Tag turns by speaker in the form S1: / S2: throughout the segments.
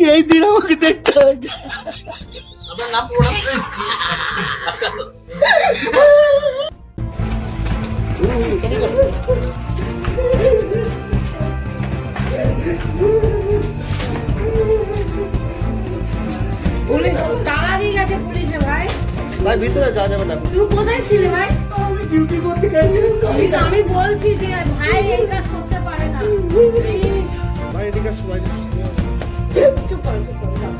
S1: আজকে এই দিন আমাকে দেখতে হয়েছে।
S2: আপনার নাম পুরো নাম?
S3: তালা দিয়ে গেছে পুলিশে ভাই।
S4: ভাই ভিতরে যাওয়া যাবে না।
S3: তুমি কোথায় ছিলে ভাই?
S1: আমি ডিউটি করতে গেছি।
S3: আমি বলছি যে ভাই এই কাজ করতে পারে না, প্লিজ
S1: ভাই এদিকে সবাই
S3: চুপ করো, চুপ করো, যাও।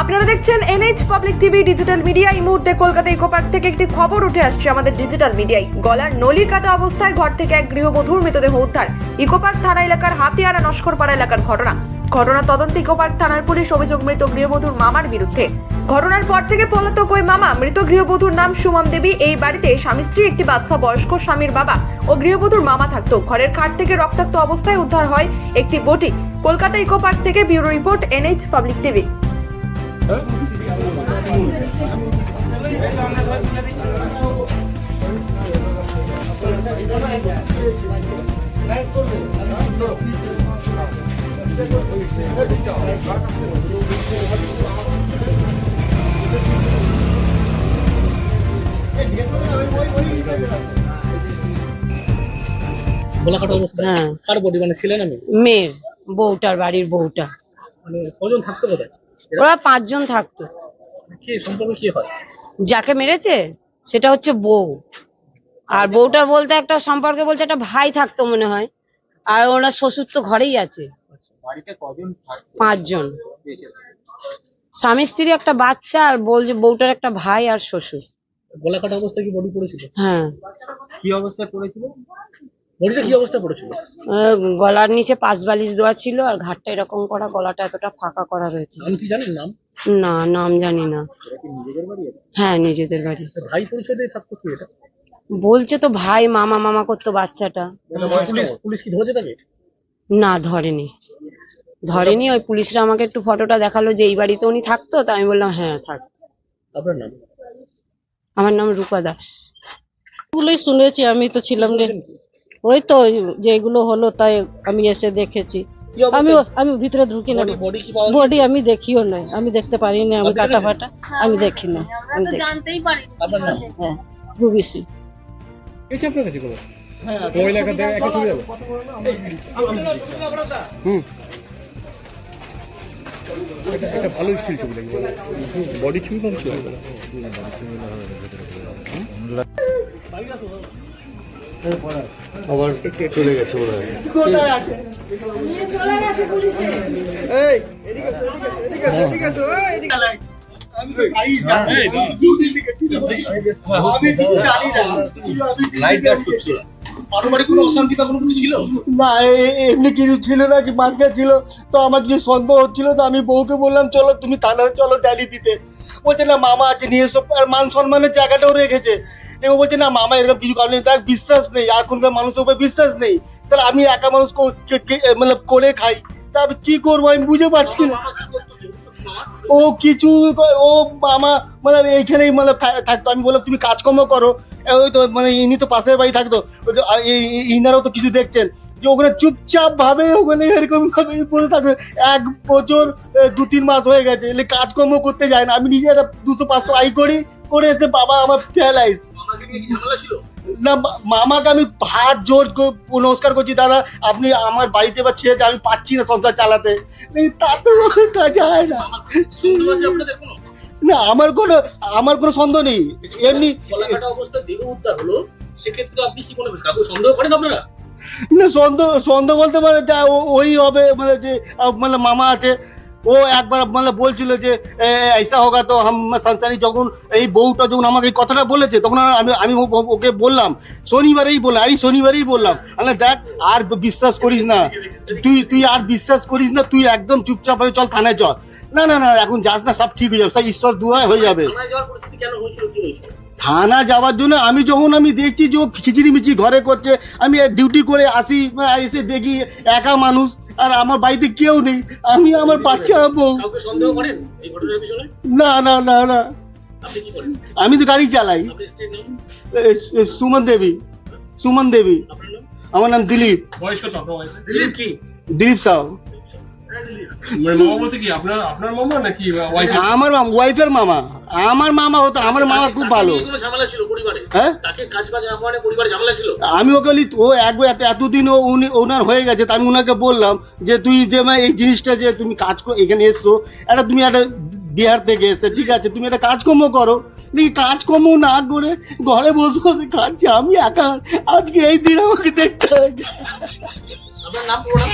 S5: আপনারা দেখছেন NH public TV digital media. এই মুহূর্তে কলকাতা ইকো পার্ক থেকে একটি খবর উঠে আসছে আমাদের ডিজিটাল মিডিয়ায়। গলার নলি কাটা অবস্থায় ঘর থেকে এক গৃহবধূর মৃতদেহ উদ্ধার। ইকো পার্ক থানা এলাকার হাতিয়ারা নস্করপাড়া এলাকার ঘটনা তদন্তে ইকো পার্ক থানার পুলিশ অভিযোগ মৃত গৃহবধূর মামার বিরুদ্ধে। ঘটনার পর থেকে পলাতক ওই মামা। মৃত গৃহবধূর নাম সুমন দেবী। এই বাড়িতে স্বামী স্ত্রী, একটি বাচ্চা বয়স্ক স্বামীর বাবা ও গৃহবধূর মামা থাকতো। ঘরের খাট থেকে রক্তাক্ত অবস্থায় উদ্ধার হয় একটি বটি। কলকাতা ইকো পার্ক থেকে bureau report, NH public TV.
S2: গোলাকাটা অবস্থা?
S6: হ্যাঁ।
S2: কার বডি মানে ছিলেন? আমি
S6: মেয়ের বউটার বাড়ির বউটা।
S2: মানে কজন থাকতো কোথায়?
S6: ওরা 5 জন থাকতো।
S2: কি সম্পর্ক কি হয়?
S6: যাকে মেরেছে সেটা হচ্ছে বউ, আর বউটার বলতে একটা সম্পর্কে বলছে একটা ভাই থাকতো মনে হয়, আর ওনার শ্বশুর তো ঘরেই আছে।
S2: বাড়িতে কজন থাকতো?
S6: 5 জন, স্বামী স্ত্রী, একটা বাচ্চা, আর বলছে বউটার একটা ভাই আর শ্বশুর।
S2: গোলাকাটা অবস্থায় কি বডি পড়েছিল?
S6: হ্যাঁ।
S2: কি অবস্থায় পড়েছিল? বডিটা কি অবস্থায় পড়েছিল?
S6: গলার নিচে 5 বালিশ দেওয়া ছিল, আর ঘাটটা এরকম করা, গলাটা এতটা ফাঁকা করা রয়েছে।
S2: নাম কি জানেন? নাম?
S6: না, নাম জানি না।
S2: এটা কি নিজেদের বাড়ি?
S6: হ্যাঁ, নিজেদের বাড়ি।
S2: ভাই পরিচয় দিয়ে থাকতো কি এটা?
S6: বলছে তো ভাই, মামা মামা করতো বাচ্চাটা।
S2: পুলিশ কি ধরেছে তাকে?
S6: না, ধরেনি। ওই পুলিশরা আমাকে একটু ফটোটা দেখালো যে এই বাড়িতে উনি থাকতো, তা আমি বললাম হ্যাঁ থাকতো।
S2: আপনার নাম?
S6: আমার নাম রূপা দাস।
S7: গুলোই শুনেছি, আমি তো ছিলাম রে। ওই তো যেগুলো হলো তাই আমি এসে দেখেছি। আমি ভিতরে ঢুকি না,
S2: বডি কি পাওয়া
S7: বডি আমি দেখিও নাই, আমি দেখতে পারি না, আমি কাটা ফাটা আমি দেখি না। আমি
S3: জানতেই পারি
S2: আপনার নাম?
S7: হ্যাঁ, রুবিসি।
S2: এসে আপনার কাছে কোনো
S4: হ্যাঁ,
S2: ওই এলাকা থেকে একটা ছবি দাও। এটা ভালো স্টিল ছবি লাগবে। বডি ছবি ভালো ছবি।
S1: আবার চলে গেছে মনে হয়।
S3: চলে গেছে পুলিশে।
S1: এই এদিকে এসো, এদিকে এসো, এদিকে এসো, এদিকে এসো। আমি তো গাড়ি জানি ডিউটি থেকে আমি কিছু জানি না। লাইট গার্ড করছিল।
S2: পারিবারিক কোনো অশান্তি বা কোনো কিছু ছিল?
S1: না, এমনি কিছু ছিল না, কি মার্কেট ছিল। তো আমার কিছু সন্দেহ হচ্ছিল, তো আমি বউকে বললাম চলো তুমি থানায় চলো ডালি দিতে। বলছে না মামা আছে নিয়ে এসো, আর মান সম্মানের জায়গাটাও রেখেছে। ও বলছে না মামা এরকম কিছু কারণ নেই, তার বিশ্বাস নেই, এখনকার মানুষের উপর বিশ্বাস নেই। তাহলে আমি একা মানুষ মানে করে খাই, তা আমি কি করবো আমি বুঝে পাচ্ছি না। ও কিছু ও মামা মানে এইখানেই মানে থাকতো। আমি বললাম তুমি কাজকর্ম করো, ওই তো মানে ইনি তো পাশের বাড়ি থাকতো, ইনারাও তো কিছু দেখছেন যে ওখানে চুপচাপ ভাবে ওখানে এরকম ভাবে বসে থাকবে। 1 বছর 2-3 মাস হয়ে গেছে, এলে কাজকর্ম করতে যায় না। আমি নিজে একটা 200-500 আয় করে এসে বাবা আমার প্যারালাইজ। না, মামাকে আমি হাত জোর নমস্কার করছি, দাদা আপনি আমার বাড়িতে বা ছেড়ে, আমি পাচ্ছি না সংসার চালাতে। তাতে তা যায় না। না, আমার কোনো সন্দেহ নেই। এমনি
S2: অবস্থায় দেহ উদ্ধার হলো, সেক্ষেত্রে আপনি কি মনে করছেন? কাউকে সন্দেহ করেন আপনারা?
S1: না, সন্দেহ বলতে পারে যা ওই হবে, মানে যে মানে মামা আছে, ও একবার মানে বলছিল যে ऐसा होगा तो हम संसारी। যখন এই বউটা যখন আমাকে এই কথাটা বলেছে, তখন আমি ওকে বললাম শনিবারেই বললাম আরে দেখ আর বিশ্বাস করিস না, তুই আর বিশ্বাস করিস না, তুই একদম চুপচাপ হয়ে চল থানায় চল। না না না, এখন যাস না, সব ঠিক হয়ে যাবে, সব ঈশ্বর দুয়ায় হয়ে যাবে।
S2: থানায় যাওয়ার পরিস্থিতি কেন হয়েছিল, কি হয়েছিল?
S1: থানা যাওয়ার জন্য আমি দেখছি যে ও খিচিড়িমিচি ঘরে করছে, আমি ডিউটি করে আসি, এসে দেখি একা মানুষ, আর আমার বাড়িতে কেউ নেই, আমি আমার বাচ্চা বউ।
S2: কাউকে সন্দেহ করেন এই ঘটনার পিছনে?
S1: না না না না,
S2: আপনি কি করেন?
S1: আমি তো গাড়ি চালাই।
S2: আপনার স্ত্রীর নাম?
S1: সুমন দেবী।
S2: আপনার নাম?
S1: আমার নাম দিলীপ।
S2: বয়স কত আপনার? দিলীপ কি?
S1: দিলীপ সাউ।
S2: মানে মামা বলতে কি আপনার মামা নাকি ওয়াইফ?
S1: আমার ওয়াইফের মামা, আমার মামা হতো, আমার মামা খুব ভালো।
S2: কোনো ঝামেলা ছিল পরিবারে?
S1: হ্যাঁ,
S2: তাকে কাজ বাজ না করে পরিবারে ঝামেলা ছিল?
S1: আমি ওকে বলি ও একবার এতদিন উনি ওনার হয়ে গেছে, তা আমি ওনাকে বললাম যে তুই যে এই জিনিসটা যে তুমি কাজ এখানে এসছো, একটা তুমি একটা বিহার থেকে এসে, ঠিক আছে তুমি একটা কাজকর্ম করো, দেখি কাজকর্ম না করে ঘরে বসে বসে খাচ্ছি আমি একা, আজকে এই দিন আমাকে দেখতে হয়েছে।
S2: আপনার নাম পুরো নাম?